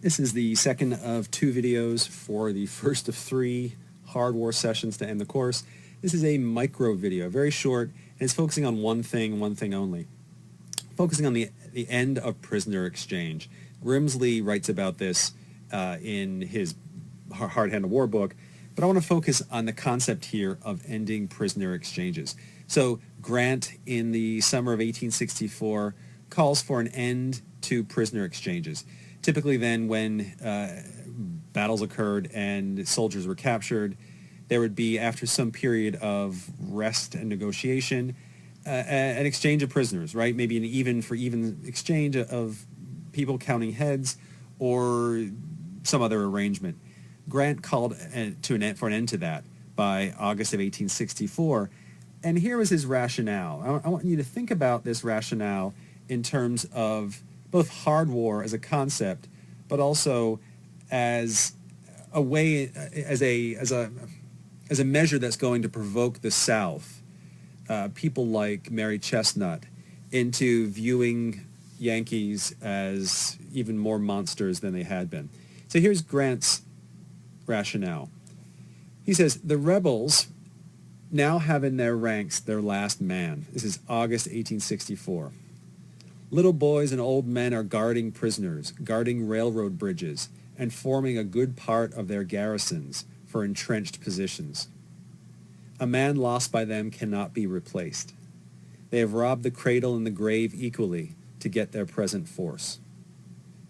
This is the second of two videos for the first of three hard war sessions to end the course. This is a micro video, very short, and it's focusing on one thing only. Focusing on the end of prisoner exchange. Grimsley writes about this in his Hard Hand of War book, but I want to focus on the concept here of ending prisoner exchanges. So Grant, in the summer of 1864, calls for an end to prisoner exchanges. Typically then, when battles occurred and soldiers were captured, there would be, after some period of rest and negotiation, an exchange of prisoners, right? Maybe an even exchange of people counting heads or some other arrangement. Grant called for an end to that by August of 1864. And here was his rationale. I want you to think about this rationale in terms of both hard war as a concept, but also as a way, as a measure that's going to provoke the South, people like Mary Chestnut, into viewing Yankees as even more monsters than they had been. So here's Grant's rationale. He says, the rebels now have in their ranks their last man. This is August 1864. Little boys and old men are guarding prisoners, guarding railroad bridges, and forming a good part of their garrisons for entrenched positions. A man lost by them cannot be replaced. They have robbed the cradle and the grave equally to get their present force.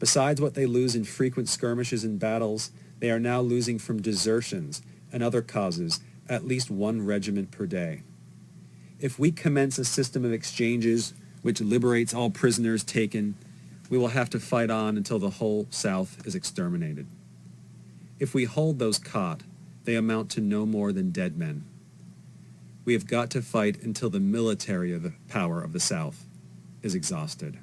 Besides what they lose in frequent skirmishes and battles, they are now losing from desertions and other causes at least one regiment per day. If we commence a system of exchanges which liberates all prisoners taken, we will have to fight on until the whole South is exterminated. If we hold those caught, they amount to no more than dead men. We have got to fight until the military power of the South is exhausted.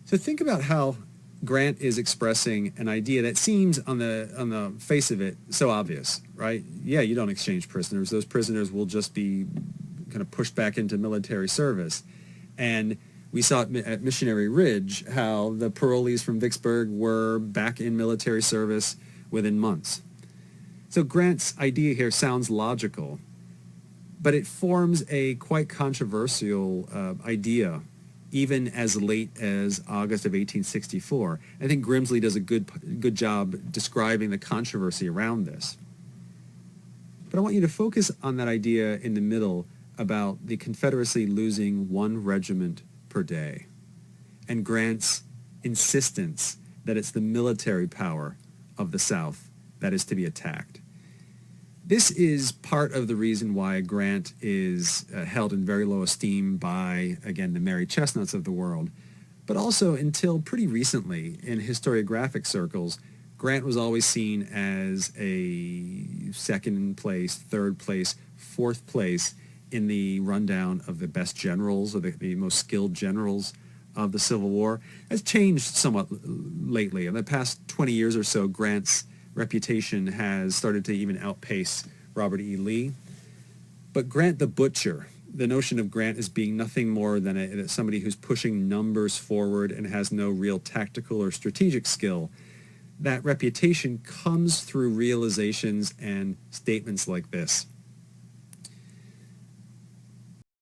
So think about how Grant is expressing an idea that seems on the face of it so obvious, right? Yeah, you don't exchange prisoners. Those prisoners will just be kind of pushed back into military service. And we saw at Missionary Ridge how the parolees from Vicksburg were back in military service within months. So Grant's idea here sounds logical, but it forms a quite controversial idea even as late as August of 1864. I think Grimsley does a good job describing the controversy around this. But I want you to focus on that idea in the middle about the Confederacy losing one regiment per day, and Grant's insistence that it's the military power of the South that is to be attacked. This is part of the reason why Grant is held in very low esteem by, again, the Mary Chestnuts of the world. But also, until pretty recently, in historiographic circles, Grant was always seen as a second place, third place, fourth place in the rundown of the best generals, or the most skilled generals of the Civil War. That's changed somewhat lately. In the past 20 years or so, Grant's reputation has started to even outpace Robert E. Lee. But Grant the Butcher, the notion of Grant as being nothing more than somebody who's pushing numbers forward and has no real tactical or strategic skill, that reputation comes through realizations and statements like this.